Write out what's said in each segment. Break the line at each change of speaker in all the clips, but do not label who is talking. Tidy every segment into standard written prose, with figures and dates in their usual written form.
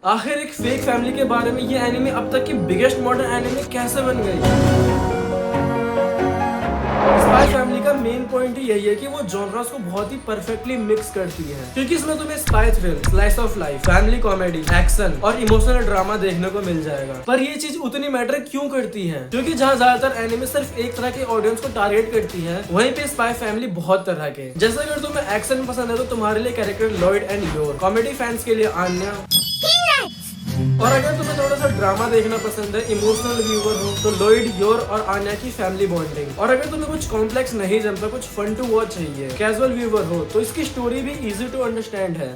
आखिर एक fake family के बारे में ये एनिमे अब तक की बिगेस्ट मॉडर्न एनिमे कैसे बन गई? स्पाई फैमिली का मेन पॉइंट ही यही है कि वो जॉनरास को बहुत ही परफेक्टली मिक्स करती है, क्योंकि इसमें तुम्हें spy thrill, slice of life, family comedy, action और इमोशनल ड्रामा देखने को मिल जाएगा। पर ये चीज उतनी मैटर क्यों करती है? क्योंकि जहाँ ज्यादातर एनिमे सिर्फ एक तरह के ऑडियंस को टारगेट करती है, वहीं पे स्पाई फैमिली बहुत तरह के। जैसे अगर तुम्हें एक्शन पसंद है तो तुम्हारे लिए character Lloyd and your, comedy fans के लिए आन्या, और अगर तुम्हें थोड़ा सा ड्रामा देखना पसंद है, इमोशनल व्यूअर हो तो लॉयड, योर और आन्या की फैमिली बॉन्डिंग। और अगर तुम्हें कुछ कॉम्प्लेक्स नहीं जमता, कुछ फन टू वॉच चाहिए, कैजुअल व्यूअर हो तो इसकी स्टोरी भी इजी टू अंडरस्टैंड है।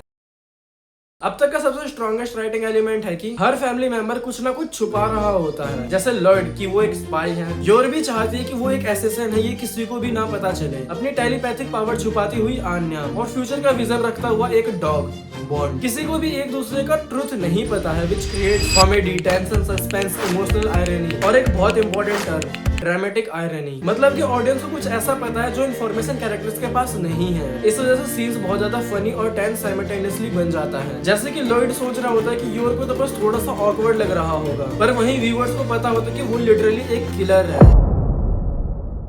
अब तक का सबसे स्ट्रॉन्गेस्ट राइटिंग एलिमेंट है कि हर फैमिली मेंबर कुछ ना कुछ छुपा रहा होता है। जैसे लॉयड कि वो एक स्पाई है, योर भी चाहती है कि वो एक एसेसिन है, ये किसी को भी ना पता चले। अपनी टेलीपैथिक पावर छुपाती हुई आन्या, और फ्यूचर का विजन रखता हुआ एक डॉग बॉन्ड। किसी को भी एक दूसरे का ट्रुथ नहीं पता है, which create comedy, tension, suspense, emotional irony और एक बहुत इंपॉर्टेंट टर्म, ड्रामेटिक आयरनी। मतलब कि ऑडियंस को कुछ ऐसा पता है जो इन्फॉर्मेशन कैरेक्टर्स के पास नहीं है। इस वजह से सीन्स बहुत ज्यादा फनी और टेंस साइमल्टेनियसली बन जाता है। जैसे कि लॉयड सोच रहा होता है कि योर को तो बस थोड़ा सा ऑकवर्ड लग रहा होगा, पर वहीं व्यूअर्स को पता होता है कि वो लिटरली एक किलर है।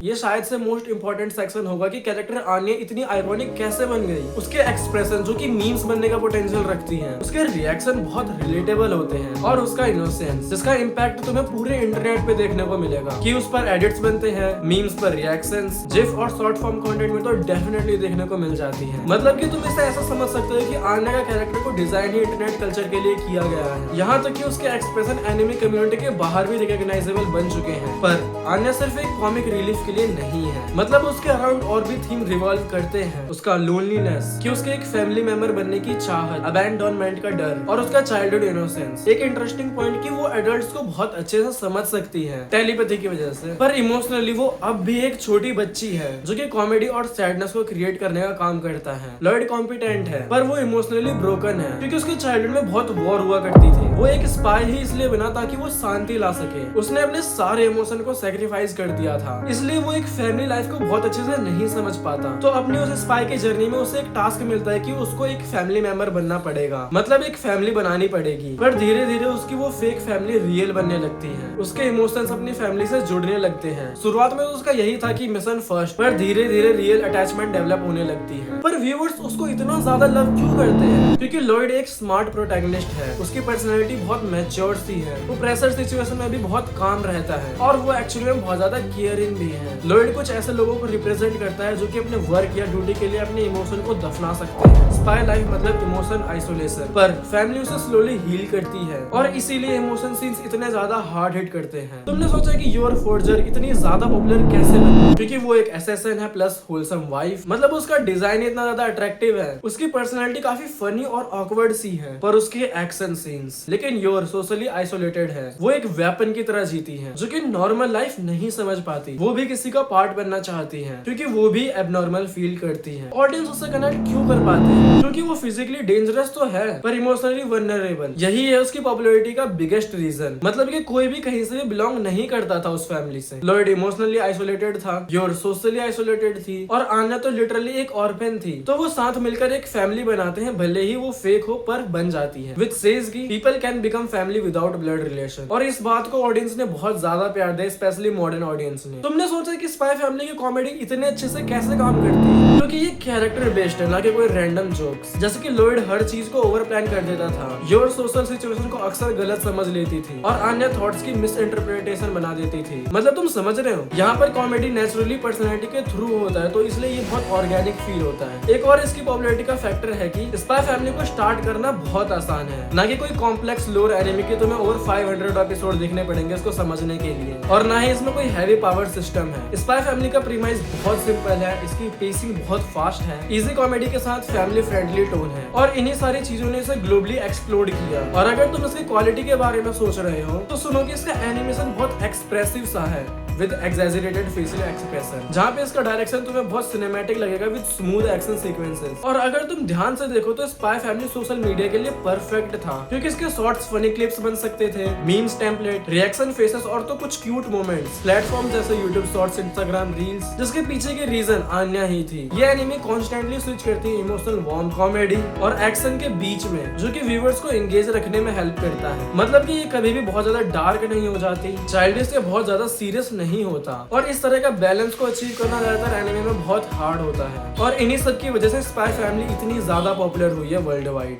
ये शायद से मोस्ट इंपॉर्टेंट सेक्शन होगा कि कैरेक्टर आन्या इतनी आइकॉनिक कैसे बन गई। उसके एक्सप्रेशन जो कि मीम्स बनने का पोटेंशियल रखती हैं, उसके रिएक्शन बहुत रिलेटेबल होते हैं, और उसका इनोसेंस जिसका इम्पैक्ट तुम्हें पूरे इंटरनेट पे देखने को मिलेगा कि उस पर एडिट्स बनते हैं, मीम्स पर रिएक्शंस, जिफ और शॉर्ट फॉर्म कंटेंट में तो डेफिनेटली देखने को मिल जाती है। मतलब कि तुम इसे ऐसा समझ सकते हो कि आन्या का कैरेक्टर को डिजाइन ही इंटरनेट कल्चर के लिए किया गया है। यहाँ तक कि उसके एक्सप्रेशन एनिमे कम्युनिटी के बाहर भी रिकॉग्नाइजेबल बन चुके हैं। पर आन्या सिर्फ एक कॉमिक रिलीफ लिए नहीं है, मतलब उसके अराउंड और भी थीम रिवॉल्व करते हैं। उसका लोनलीनेस, कि उसके एक फैमिली मेंबर बनने की चाहत, अबैंडनमेंट का डर और उसका चाइल्डहुड इनोसेंस। एक इंटरेस्टिंग पॉइंट कि वो एडल्ट्स को बहुत अच्छे से समझ सकती है टेलीपैथी की वजह से, पर इमोशनली वो अब भी एक छोटी बच्ची है जो कि कॉमेडी और सैडनेस को क्रिएट करने का काम करता है। लॉयड कॉम्पिटेंट है, पर वो इमोशनली ब्रोकन है, क्योंकि उसके चाइल्डहुड में बहुत वॉर हुआ करती थी। वो एक स्पाई ही इसलिए बना ताकि वो शांति ला सके। उसने अपने सारे इमोशन को सेक्रीफाइस कर दिया था, इसलिए वो एक फैमिली लाइफ को बहुत अच्छे से नहीं समझ पाता। तो अपनी उस स्पाई की जर्नी में उसे एक टास्क मिलता है कि उसको एक फैमिली मेंबर बनना पड़ेगा, मतलब एक फैमिली बनानी पड़ेगी। पर धीरे धीरे उसकी वो फेक फैमिली रियल बनने लगती है, उसके इमोशंस अपनी फैमिली से जुड़ने लगते हैं। शुरुआत में उसका यही था कि मिशन फर्स्ट, पर धीरे धीरे रियल अटैचमेंट डेवलप होने लगती है। पर व्यूअर्स उसको इतना ज्यादा लव क्यों करते हैं? क्योंकि लॉयड एक स्मार्ट प्रोटैगनिस्ट है, उसकी पर्सनैलिटी बहुत मैच्योर सी है, वो प्रेशर सिचुएशन में भी बहुत काम रहता है, और वो एक्चुअली में बहुत ज्यादा केयरिंग भी है। लॉयड कुछ ऐसे लोगों को रिप्रेजेंट करता है जो कि अपने वर्क या ड्यूटी के लिए अपने इमोशन को दफना सकते हैं। स्पाई लाइफ मतलब इमोशन आइसोलेशन, पर फैमिली उसे स्लोली हील करती है, और इसीलिए इमोशन सीन्स इतने ज्यादा हार्ड हिट करते हैं। तुमने सोचा कि योर फोर्जर इतनी ज्यादा पॉपुलर कैसे बनी? क्योंकि वो एक एसेसिन है प्लस होलसम वाइफ। मतलब उसका डिजाइन इतना ज्यादा अट्रैक्टिव है, उसकी पर्सनैलिटी काफी फनी और ऑकवर्ड सी है, पर उसके एक्शन सीन्स। लेकिन योर सोशली आइसोलेटेड है, वो एक वेपन की तरह जीती है जो कि नॉर्मल लाइफ नहीं समझ पाती। वो भी किसी का पार्ट बनना चाहती है क्योंकि वो भी एबनॉर्मल फील करती है। ऑडियंस उससे कनेक्ट क्यों कर पाते हैं? क्योंकि वो फिजिकली डेंजरस तो है, पर इमोशनली वल्नरेबल। यही है उसकी पॉपुलैरिटी का बिगेस्ट रीजन। मतलब कि कोई भी कहीं से भी बिलोंग नहीं करता था उस फैमिली से। लॉयड इमोशनली आइसोलेटेड था, योर सोशली आइसोलेटेड थी, और आन्या तो लिटरली एक ऑर्फन थी। तो वो साथ मिलकर एक फैमिली बनाते हैं, भले ही वो फेक हो पर बन जाती है। विच सेज की people can become family without blood relation. और इस बात को ऑडियंस ने बहुत ज्यादा प्यार दिया, स्पेशली मॉडर्न ऑडियंस ने। तुमने सोचा कि स्पाई फैमिली की कॉमेडी इतने अच्छे से कैसे काम करती है? क्योंकि ये कैरेक्टर बेस्ड है, ना कि कोई रैंडम जोक्स। जैसे कि लॉयड हर चीज को ओवर प्लान कर देता था, योर सोशल सिचुएशन को अक्सर गलत समझ लेती थी, और आन्या थॉट्स की मिस इंटरप्रिटेशन बना देती थी। मतलब तुम समझ रहे हो, यहाँ पर कॉमेडी नेचुरली पर्सनैलिटी के थ्रू होता है, तो इसलिए ये बहुत ऑर्गेनिक फील होता है। एक और इसकी पॉपुलैरिटी का फैक्टर है कि स्पाई फैमिली को स्टार्ट करना बहुत आसान है, ना कि कोई कॉम्प्लेक्स लोर एनिमे के तुम्हें ओवर 500 एपिसोड देखने पड़ेंगे इसको समझने के लिए, और ना ही इसमें कोई हैवी पावर सिस्टम है। स्पाई फैमिली का प्रीमाइस बहुत सिंपल है, इसकी पेसिंग बहुत फास्ट है, इजी कॉमेडी के साथ फैमिली फ्रेंडली टोन है, और इन्हीं सारी चीजों ने इसे ग्लोबली एक्सप्लोर किया। और अगर तुम इसकी क्वालिटी के बारे में सोच रहे हो तो सुनो कि इसका एनिमेशन बहुत एक्सप्रेसिव सा है, विद एग्जैजरेटेड फेशियल एक्सप्रेशन, जहाँ पे इसका डायरेक्शन तुम्हें बहुत सिनेमैटिक लगेगा विद स्मूथ एक्शन सीक्वेंसेस। और अगर तुम ध्यान से देखो तो स्पाई फैमिली सोशल मीडिया के लिए परफेक्ट था, क्योंकि इसके शॉर्ट्स फनी क्लिप्स बन सकते थे, मीम्स, टेम्पलेट, रिएक्शन फेसेस और तो कुछ क्यूट मोमेंट्स। प्लेटफॉर्म जैसे यूट्यूब शॉर्ट्स, इंस्टाग्राम रील्स, जिसके पीछे की रीजन आन्या ही थी। ये एनिमे कॉन्स्टेंटली स्विच करती है इमोशनल वार्म, कॉमेडी और एक्शन के बीच में, जो कि व्यूअर्स को एंगेज रखने में हेल्प करता है। मतलब कि ये कभी भी बहुत ज्यादा डार्क नहीं हो जाती, चाइल्डिश या बहुत ज्यादा सीरियस नहीं होता। और इस तरह का बैलेंस को अचीव करना ज्यादातर एनिमे में बहुत हार्ड होता है। और इन्हीं सब की वजह से स्पाई फैमिली इतनी ज्यादा पॉपुलर हुई है वर्ल्ड वाइड।